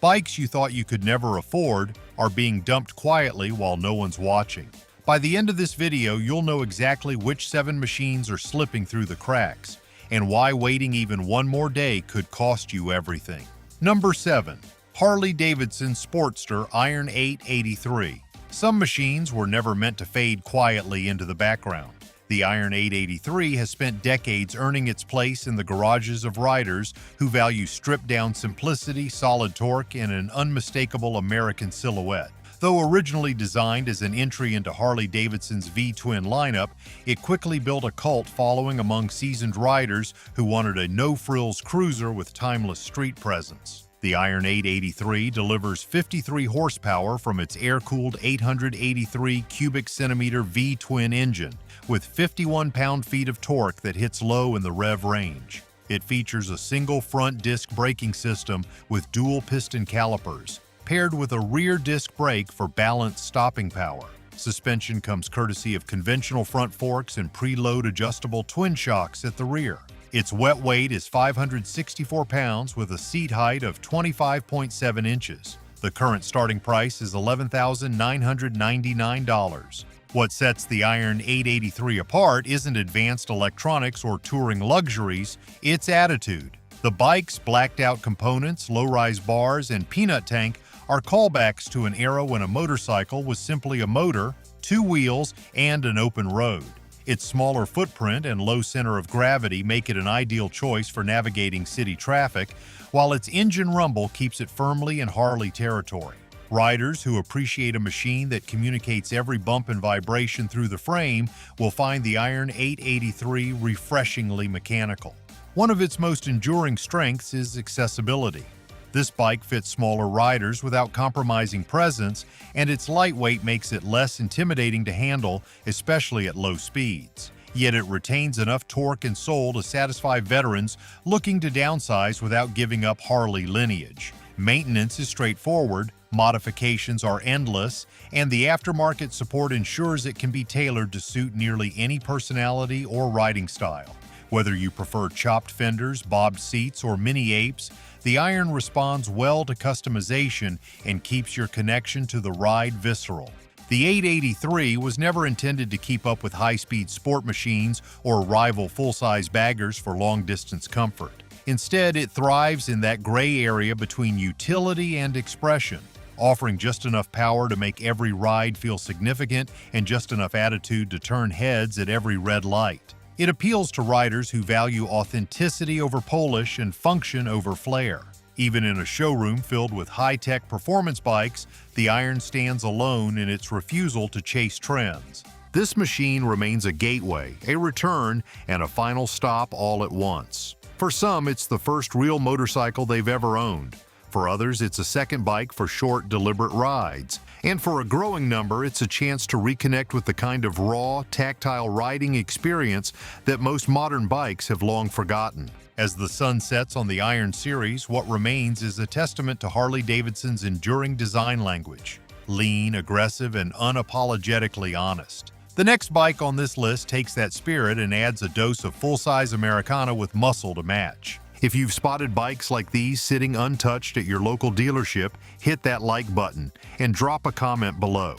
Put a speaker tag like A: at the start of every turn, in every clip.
A: Bikes you thought you could never afford are being dumped quietly while no one's watching. By the end of this video, you'll know exactly which 7 machines are slipping through the cracks, and why waiting even one more day could cost you everything. Number 7. HarleyDavidson Sportster Iron 883. Some machines were never meant to fade quietly into the background. The Iron 883 has spent decades earning its place in the garages of riders who value stripped-down simplicity, solid torque, and an unmistakable American silhouette. Though originally designed as an entry into Harley-Davidson's V-twin lineup, it quickly built a cult following among seasoned riders who wanted a no-frills cruiser with timeless street presence. The Iron 883 delivers 53 horsepower from its air-cooled 883 cubic centimeter V-twin engine, with 51 pound-feet of torque that hits low in the rev range. It features a single front disc braking system with dual piston calipers, paired with a rear disc brake for balanced stopping power. Suspension comes courtesy of conventional front forks and preload adjustable twin shocks at the rear. Its wet weight is 564 pounds with a seat height of 25.7 inches. The current starting price is $11,999. What sets the Iron 883 apart isn't advanced electronics or touring luxuries, it's attitude. The bike's blacked-out components, low-rise bars, and peanut tank are callbacks to an era when a motorcycle was simply a motor, 2 wheels, and an open road. Its smaller footprint and low center of gravity make it an ideal choice for navigating city traffic, while its engine rumble keeps it firmly in Harley territory. Riders who appreciate a machine that communicates every bump and vibration through the frame will find the Iron 883 refreshingly mechanical. One of its most enduring strengths is accessibility. This bike fits smaller riders without compromising presence, and its lightweight makes it less intimidating to handle, especially at low speeds. Yet it retains enough torque and soul to satisfy veterans looking to downsize without giving up Harley lineage. Maintenance is straightforward, modifications are endless, and the aftermarket support ensures it can be tailored to suit nearly any personality or riding style. Whether you prefer chopped fenders, bobbed seats, or mini apes, the Iron responds well to customization and keeps your connection to the ride visceral. The 883 was never intended to keep up with high-speed sport machines or rival full-size baggers for long-distance comfort. Instead, it thrives in that gray area between utility and expression, offering just enough power to make every ride feel significant and just enough attitude to turn heads at every red light. It appeals to riders who value authenticity over polish and function over flair. Even in a showroom filled with high-tech performance bikes, the Iron stands alone in its refusal to chase trends. This machine remains a gateway, a return, and a final stop all at once. For some, it's the first real motorcycle they've ever owned. For others, it's a second bike for short, deliberate rides. And for a growing number, it's a chance to reconnect with the kind of raw, tactile riding experience that most modern bikes have long forgotten. As the sun sets on the Iron series, what remains is a testament to Harley-Davidson's enduring design language: lean, aggressive, and unapologetically honest. The next bike on this list takes that spirit and adds a dose of full-size Americana with muscle to match. If you've spotted bikes like these sitting untouched at your local dealership, hit that like button and drop a comment below.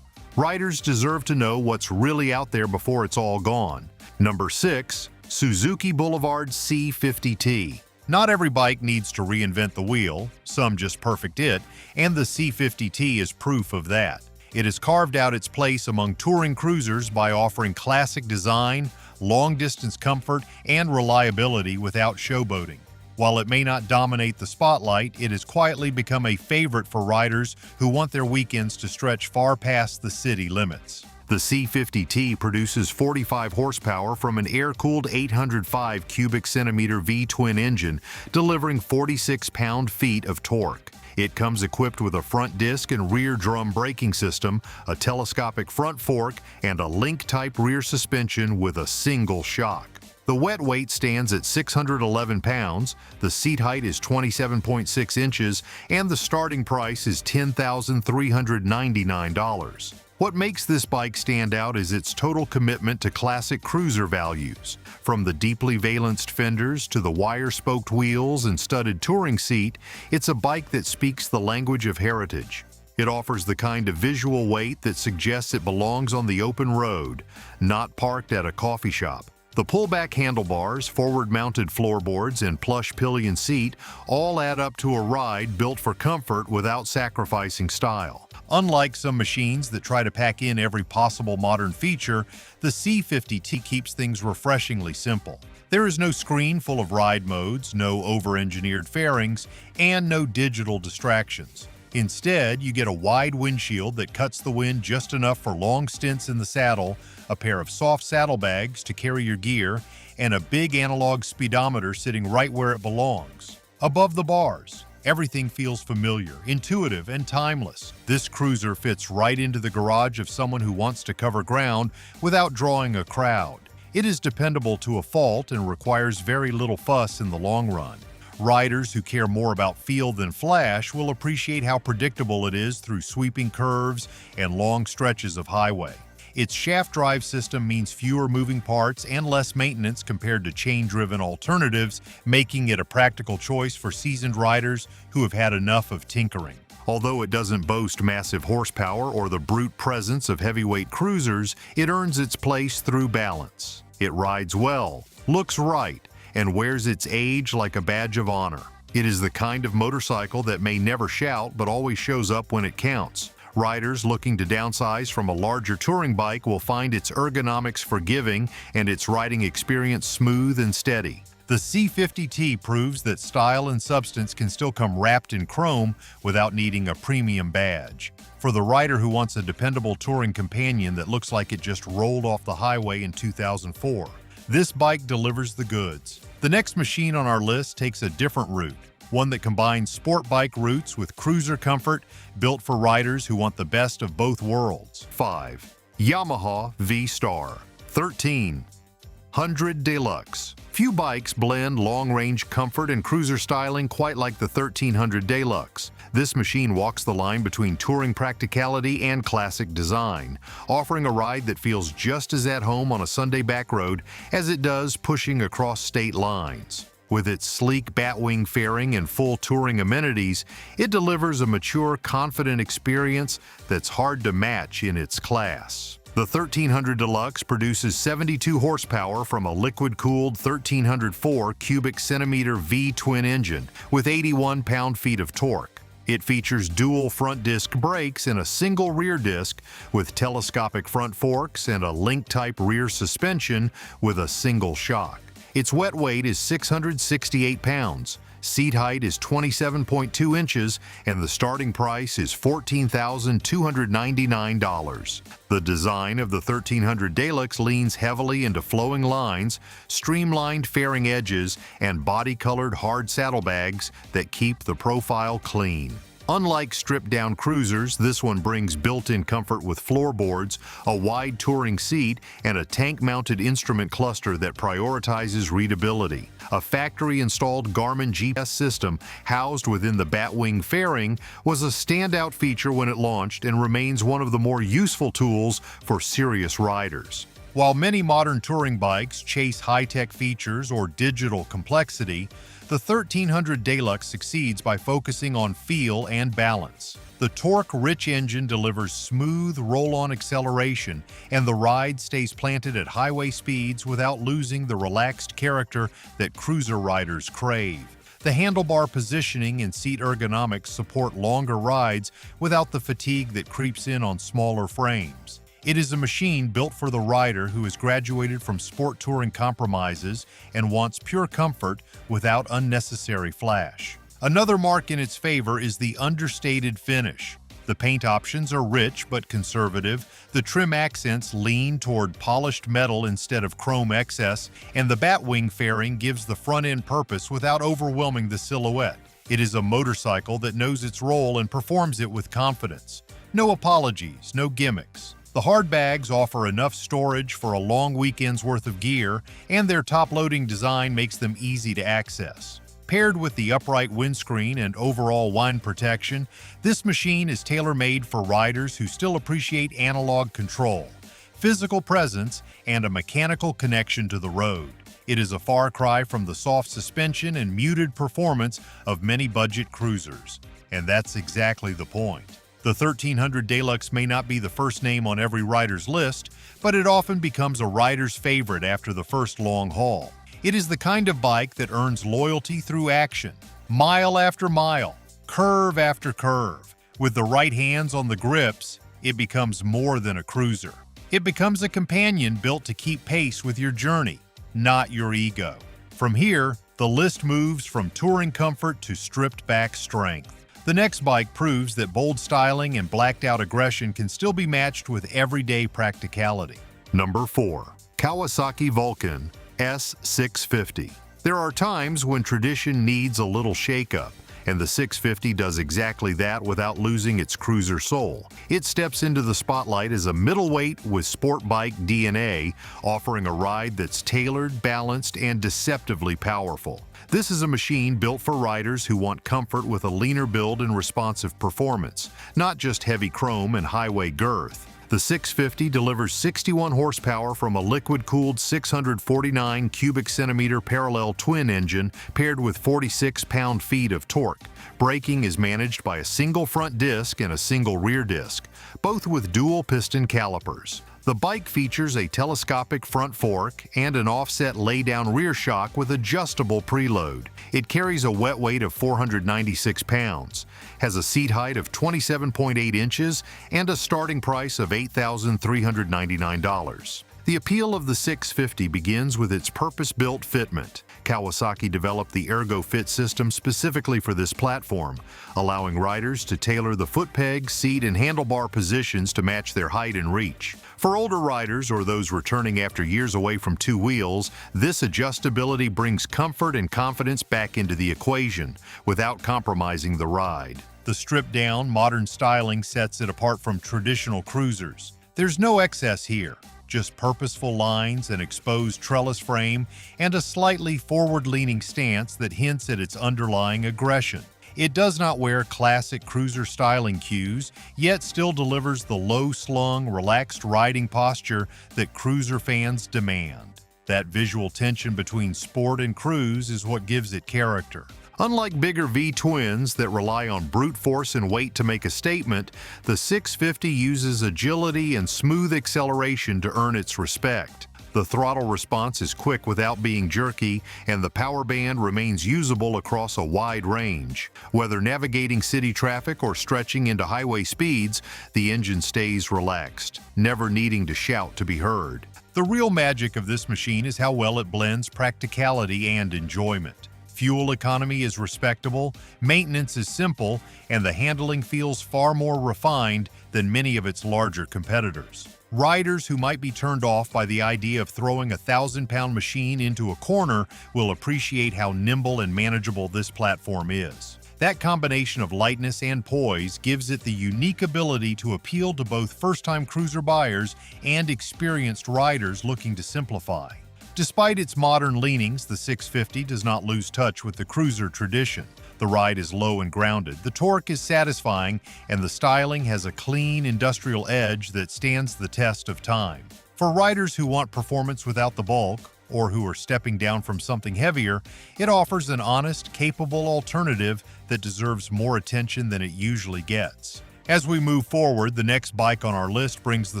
A: Riders deserve to know what's really out there before it's all gone. Number 6. Suzuki Boulevard C50T. Not every bike needs to reinvent the wheel, some just perfect it, and the C50T is proof of that. It has carved out its place among touring cruisers by offering classic design, long-distance comfort, and reliability without showboating. While it may not dominate the spotlight, it has quietly become a favorite for riders who want their weekends to stretch far past the city limits. The C50T produces 45 horsepower from an air-cooled 805 cubic centimeter V-twin engine, delivering 46 pound-feet of torque. It comes equipped with a front disc and rear drum braking system, a telescopic front fork, and a link-type rear suspension with a single shock. The wet weight stands at 611 pounds, the seat height is 27.6 inches, and the starting price is $10,399. What makes this bike stand out is its total commitment to classic cruiser values. From the deeply valenced fenders to the wire-spoked wheels and studded touring seat, it's a bike that speaks the language of heritage. It offers the kind of visual weight that suggests it belongs on the open road, not parked at a coffee shop. The pullback handlebars, forward-mounted floorboards, and plush pillion seat all add up to a ride built for comfort without sacrificing style. Unlike some machines that try to pack in every possible modern feature, the C50T keeps things refreshingly simple. There is no screen full of ride modes, no over-engineered fairings, and no digital distractions. Instead, you get a wide windshield that cuts the wind just enough for long stints in the saddle, a pair of soft saddlebags to carry your gear, and a big analog speedometer sitting right where it belongs. Above the bars, everything feels familiar, intuitive, and timeless. This cruiser fits right into the garage of someone who wants to cover ground without drawing a crowd. It is dependable to a fault and requires very little fuss in the long run. Riders who care more about feel than flash will appreciate how predictable it is through sweeping curves and long stretches of highway. Its shaft drive system means fewer moving parts and less maintenance compared to chain-driven alternatives, making it a practical choice for seasoned riders who have had enough of tinkering. Although it doesn't boast massive horsepower or the brute presence of heavyweight cruisers, it earns its place through balance. It rides well, looks right, and wears its age like a badge of honor. It is the kind of motorcycle that may never shout but always shows up when it counts. Riders looking to downsize from a larger touring bike will find its ergonomics forgiving and its riding experience smooth and steady. The C50T proves that style and substance can still come wrapped in chrome without needing a premium badge. For the rider who wants a dependable touring companion that looks like it just rolled off the highway in 2004, this bike delivers the goods. The next machine on our list takes a different route, one that combines sport bike roots with cruiser comfort, built for riders who want the best of both worlds. 5. Yamaha VStar 1300 Deluxe. Few bikes blend long-range comfort and cruiser styling quite like the 1300 Deluxe. This machine walks the line between touring practicality and classic design, offering a ride that feels just as at home on a Sunday back road as it does pushing across state lines. With its sleek batwing fairing and full touring amenities, it delivers a mature, confident experience that's hard to match in its class. The 1300 Deluxe produces 72 horsepower from a liquid-cooled 1304 cubic centimeter V twin engine with 81 pound-feet of torque. It features dual front disc brakes and a single rear disc with telescopic front forks and a link-type rear suspension with a single shock. Its wet weight is 668 pounds, seat height is 27.2 inches, and the starting price is $14,299. The design of the 1300 Deluxe leans heavily into flowing lines, streamlined fairing edges, and body-colored hard saddlebags that keep the profile clean. Unlike stripped-down cruisers, this one brings built-in comfort with floorboards, a wide touring seat, and a tank-mounted instrument cluster that prioritizes readability. A factory-installed Garmin GPS system housed within the batwing fairing was a standout feature when it launched and remains one of the more useful tools for serious riders. While many modern touring bikes chase high-tech features or digital complexity, the 1300 Deluxe succeeds by focusing on feel and balance. The torque-rich engine delivers smooth, roll-on acceleration, and the ride stays planted at highway speeds without losing the relaxed character that cruiser riders crave. The handlebar positioning and seat ergonomics support longer rides without the fatigue that creeps in on smaller frames. It is a machine built for the rider who has graduated from sport touring compromises and wants pure comfort without unnecessary flash. Another mark in its favor is the understated finish. The paint options are rich but conservative, the trim accents lean toward polished metal instead of chrome excess, and the batwing fairing gives the front end purpose without overwhelming the silhouette. It is a motorcycle that knows its role and performs it with confidence. No apologies, no gimmicks. The hard bags offer enough storage for a long weekend's worth of gear, and their top-loading design makes them easy to access. Paired with the upright windscreen and overall wind protection, this machine is tailor-made for riders who still appreciate analog control, physical presence, and a mechanical connection to the road. It is a far cry from the soft suspension and muted performance of many budget cruisers. And that's exactly the point. The 1300 Deluxe may not be the first name on every rider's list, but it often becomes a rider's favorite after the first long haul. It is the kind of bike that earns loyalty through action, mile after mile, curve after curve. With the right hands on the grips, it becomes more than a cruiser. It becomes a companion built to keep pace with your journey, not your ego. From here, the list moves from touring comfort to stripped-back strength. The next bike proves that bold styling and blacked-out aggression can still be matched with everyday practicality. Number 4. Kawasaki Vulcan S650. There are times when tradition needs a little shake-up, and the 650 does exactly that without losing its cruiser soul. It steps into the spotlight as a middleweight with sport bike DNA, offering a ride that's tailored, balanced, and deceptively powerful. This is a machine built for riders who want comfort with a leaner build and responsive performance, not just heavy chrome and highway girth. The 650 delivers 61 horsepower from a liquid-cooled 649 cubic centimeter parallel twin engine paired with 46 pound-feet of torque. Braking is managed by a single front disc and a single rear disc, both with dual piston calipers. The bike features a telescopic front fork and an offset lay-down rear shock with adjustable preload. It carries a wet weight of 496 pounds, has a seat height of 27.8 inches, and a starting price of $8,399. The appeal of the 650 begins with its purpose-built fitment. Kawasaki developed the Ergo Fit system specifically for this platform, allowing riders to tailor the foot peg, seat, and handlebar positions to match their height and reach. For older riders or those returning after years away from two wheels, this adjustability brings comfort and confidence back into the equation without compromising the ride. The stripped-down, modern styling sets it apart from traditional cruisers. There's no excess here, just purposeful lines, an exposed trellis frame, and a slightly forward-leaning stance that hints at its underlying aggression. It does not wear classic cruiser styling cues, yet still delivers the low-slung, relaxed riding posture that cruiser fans demand. That visual tension between sport and cruise is what gives it character. Unlike bigger V-twins that rely on brute force and weight to make a statement, the 650 uses agility and smooth acceleration to earn its respect. The throttle response is quick without being jerky, and the power band remains usable across a wide range. Whether navigating city traffic or stretching into highway speeds, the engine stays relaxed, never needing to shout to be heard. The real magic of this machine is how well it blends practicality and enjoyment. Fuel economy is respectable, maintenance is simple, and the handling feels far more refined than many of its larger competitors. Riders who might be turned off by the idea of throwing a 1,000-pound machine into a corner will appreciate how nimble and manageable this platform is. That combination of lightness and poise gives it the unique ability to appeal to both first-time cruiser buyers and experienced riders looking to simplify. Despite its modern leanings, the 650 does not lose touch with the cruiser tradition. The ride is low and grounded, the torque is satisfying, and the styling has a clean, industrial edge that stands the test of time. For riders who want performance without the bulk, or who are stepping down from something heavier, it offers an honest, capable alternative that deserves more attention than it usually gets. As we move forward, the next bike on our list brings the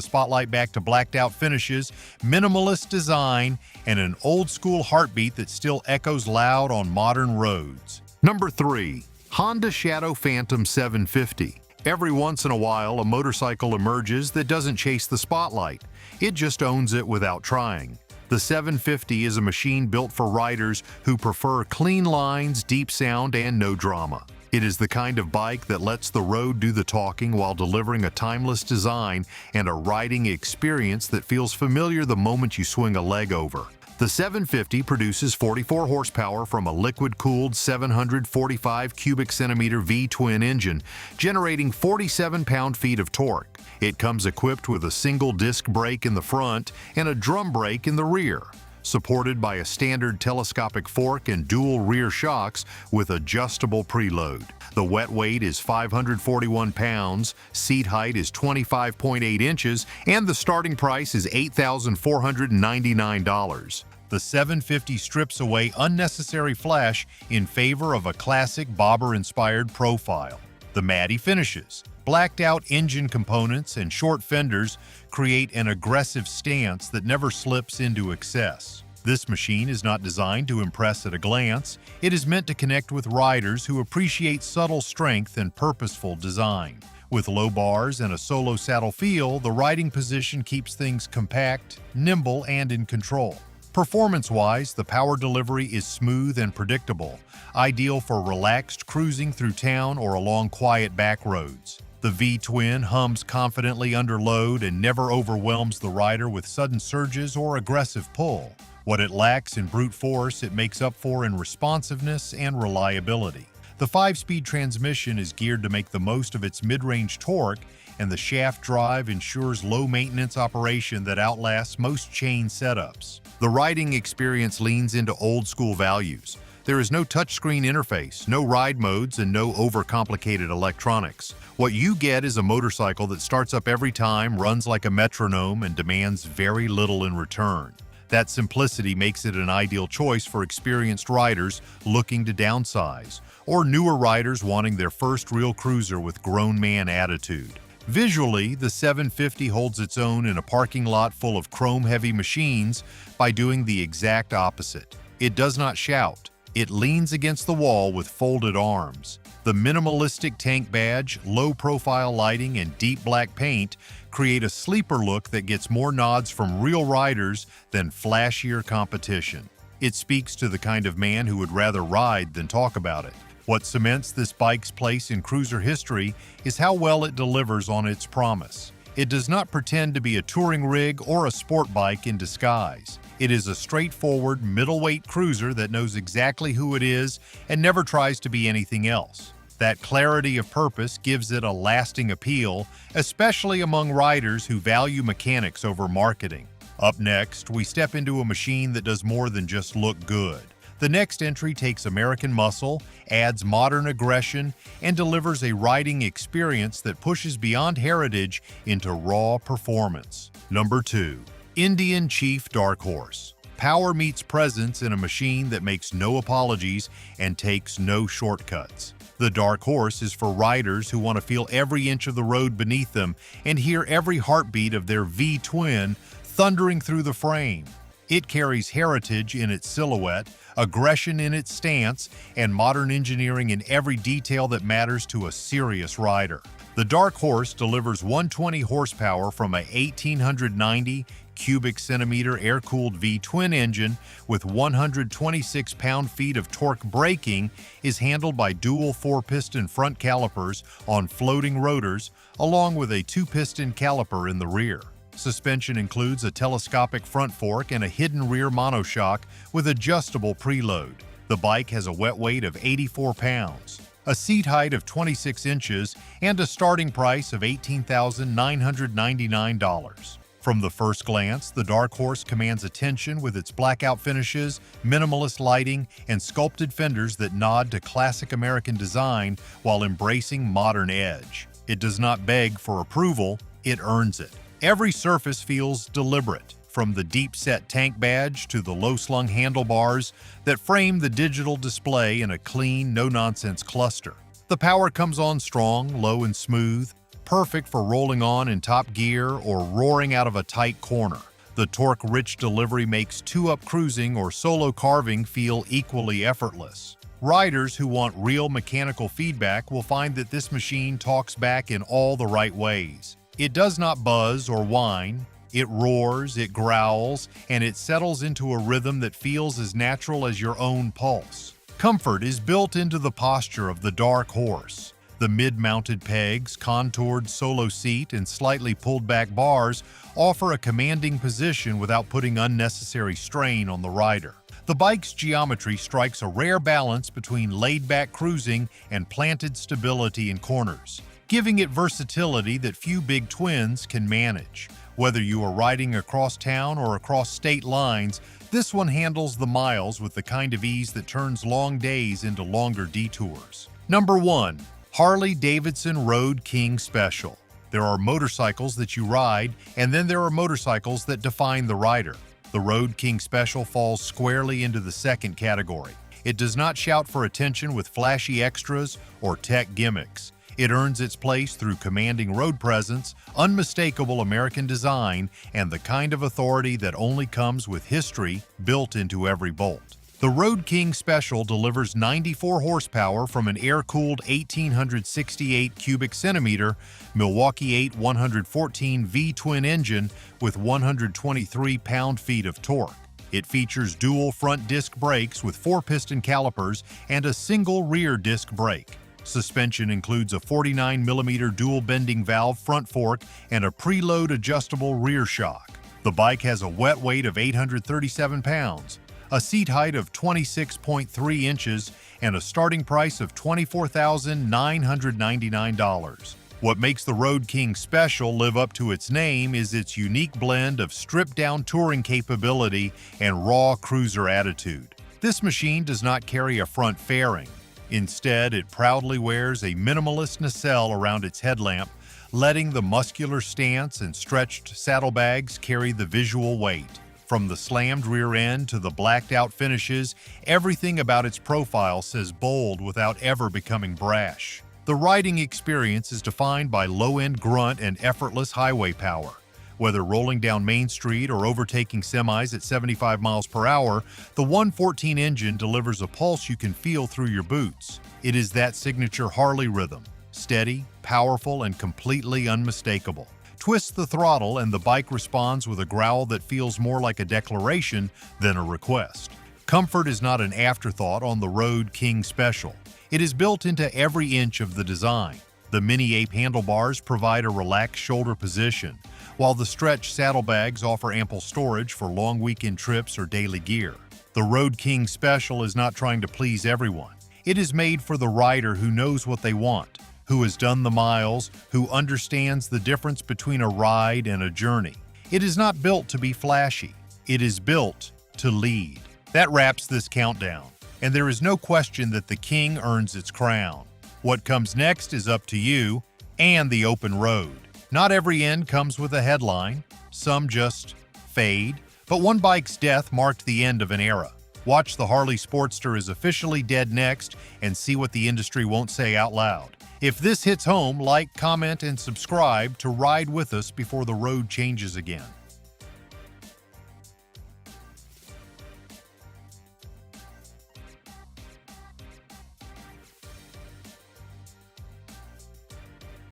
A: spotlight back to blacked-out finishes, minimalist design, and an old-school heartbeat that still echoes loud on modern roads. Number 3. Honda Shadow Phantom 750. Every once in a while, a motorcycle emerges that doesn't chase the spotlight. It just owns it without trying. The 750 is a machine built for riders who prefer clean lines, deep sound, and no drama. It is the kind of bike that lets the road do the talking while delivering a timeless design and a riding experience that feels familiar the moment you swing a leg over. The 750 produces 44 horsepower from a liquid-cooled 745 cubic centimeter V-twin engine, generating 47 pound-feet of torque. It comes equipped with a single disc brake in the front and a drum brake in the rear. supported by a standard telescopic fork and dual rear shocks with adjustable preload. The wet weight is 541 pounds, seat height is 25.8 inches, and the starting price is $8,499. The 750 strips away unnecessary flash in favor of a classic bobber-inspired profile. The matte finishes, blacked-out engine components, and short fenders create an aggressive stance that never slips into excess. This machine is not designed to impress at a glance. It is meant to connect with riders who appreciate subtle strength and purposeful design. With low bars and a solo saddle feel, the riding position keeps things compact, nimble, and in control. Performance-wise, the power delivery is smooth and predictable, ideal for relaxed cruising through town or along quiet back roads. The V-twin hums confidently under load and never overwhelms the rider with sudden surges or aggressive pull. What it lacks in brute force, it makes up for in responsiveness and reliability. The 5-speed transmission is geared to make the most of its mid-range torque, and the shaft drive ensures low-maintenance operation that outlasts most chain setups. The riding experience leans into old-school values. There is no touchscreen interface, no ride modes, and no overcomplicated electronics. What you get is a motorcycle that starts up every time, runs like a metronome, and demands very little in return. That simplicity makes it an ideal choice for experienced riders looking to downsize, or newer riders wanting their first real cruiser with grown man attitude. Visually, the 750 holds its own in a parking lot full of chrome-heavy machines by doing the exact opposite. It does not shout. It leans against the wall with folded arms. The minimalistic tank badge, low-profile lighting, and deep black paint create a sleeper look that gets more nods from real riders than flashier competition. It speaks to the kind of man who would rather ride than talk about it. What cements this bike's place in cruiser history is how well it delivers on its promise. It does not pretend to be a touring rig or a sport bike in disguise. It is a straightforward, middleweight cruiser that knows exactly who it is and never tries to be anything else. That clarity of purpose gives it a lasting appeal, especially among riders who value mechanics over marketing. Up next, we step into a machine that does more than just look good. The next entry takes American muscle, adds modern aggression, and delivers a riding experience that pushes beyond heritage into raw performance. Number 2. Indian Chief Dark Horse. Power meets presence in a machine that makes no apologies and takes no shortcuts. The Dark Horse is for riders who want to feel every inch of the road beneath them and hear every heartbeat of their V-twin thundering through the frame. It carries heritage in its silhouette, aggression in its stance, and modern engineering in every detail that matters to a serious rider. The Dark Horse delivers 120 horsepower from a 1890 cubic centimeter air-cooled V-twin engine with 126 pound-feet of torque braking, is handled by dual 4-piston front calipers on floating rotors, along with a 2-piston caliper in the rear. Suspension includes a telescopic front fork and a hidden rear monoshock with adjustable preload. The bike has a wet weight of 84 pounds, a seat height of 26 inches, and a starting price of $18,999. From the first glance, the Dark Horse commands attention with its blackout finishes, minimalist lighting, and sculpted fenders that nod to classic American design while embracing modern edge. It does not beg for approval, it earns it. Every surface feels deliberate, from the deep-set tank badge to the low-slung handlebars that frame the digital display in a clean, no-nonsense cluster. The power comes on strong, low and smooth, perfect for rolling on in top gear or roaring out of a tight corner. The torque-rich delivery makes two-up cruising or solo carving feel equally effortless. Riders who want real mechanical feedback will find that this machine talks back in all the right ways. It does not buzz or whine. It roars, it growls, and it settles into a rhythm that feels as natural as your own pulse. Comfort is built into the posture of the Dark Horse. The mid-mounted pegs, contoured solo seat, and slightly pulled-back bars offer a commanding position without putting unnecessary strain on the rider. The bike's geometry strikes a rare balance between laid-back cruising and planted stability in corners, giving it versatility that few big twins can manage. Whether you are riding across town or across state lines, This one handles the miles with the kind of ease that turns long days into longer detours. Number 1. Harley-Davidson Road King Special. There are motorcycles that you ride, and then there are motorcycles that define the rider. The Road King Special falls squarely into the second category. It does not shout for attention with flashy extras or tech gimmicks. It earns its place through commanding road presence, unmistakable American design, and the kind of authority that only comes with history built into every bolt. The Road King Special delivers 94 horsepower from an air-cooled 1,868 cubic centimeter Milwaukee 8 114 V-twin engine with 123 pound-feet of torque. It features dual front disc brakes with 4-piston calipers and a single rear disc brake. Suspension includes a 49mm dual bending valve front fork and a preload adjustable rear shock. The bike has a wet weight of 837 pounds, a seat height of 26.3 inches, and a starting price of $24,999. What makes the Road King Special live up to its name is its unique blend of stripped-down touring capability and raw cruiser attitude. This machine does not carry a front fairing. Instead, it proudly wears a minimalist nacelle around its headlamp, letting the muscular stance and stretched saddlebags carry the visual weight. From the slammed rear end to the blacked-out finishes, everything about its profile says bold without ever becoming brash. The riding experience is defined by low-end grunt and effortless highway power. Whether rolling down Main Street or overtaking semis at 75 miles per hour, the 114 engine delivers a pulse you can feel through your boots. It is that signature Harley rhythm, steady, powerful, and completely unmistakable. Twist the throttle and the bike responds with a growl that feels more like a declaration than a request. Comfort is not an afterthought on the Road King Special. It is built into every inch of the design. The mini-ape handlebars provide a relaxed shoulder position, while the stretch saddlebags offer ample storage for long weekend trips or daily gear. The Road King Special is not trying to please everyone. It is made for the rider who knows what they want, who has done the miles, who understands the difference between a ride and a journey. It is not built to be flashy. It is built to lead. That wraps this countdown, and there is no question that the King earns its crown. What comes next is up to you and the open road. Not every end comes with a headline. Some just fade. But one bike's death marked the end of an era. Watch the Harley Sportster is officially dead next and see what the industry won't say out loud. If this hits home, like, comment, and subscribe to ride with us before the road changes again.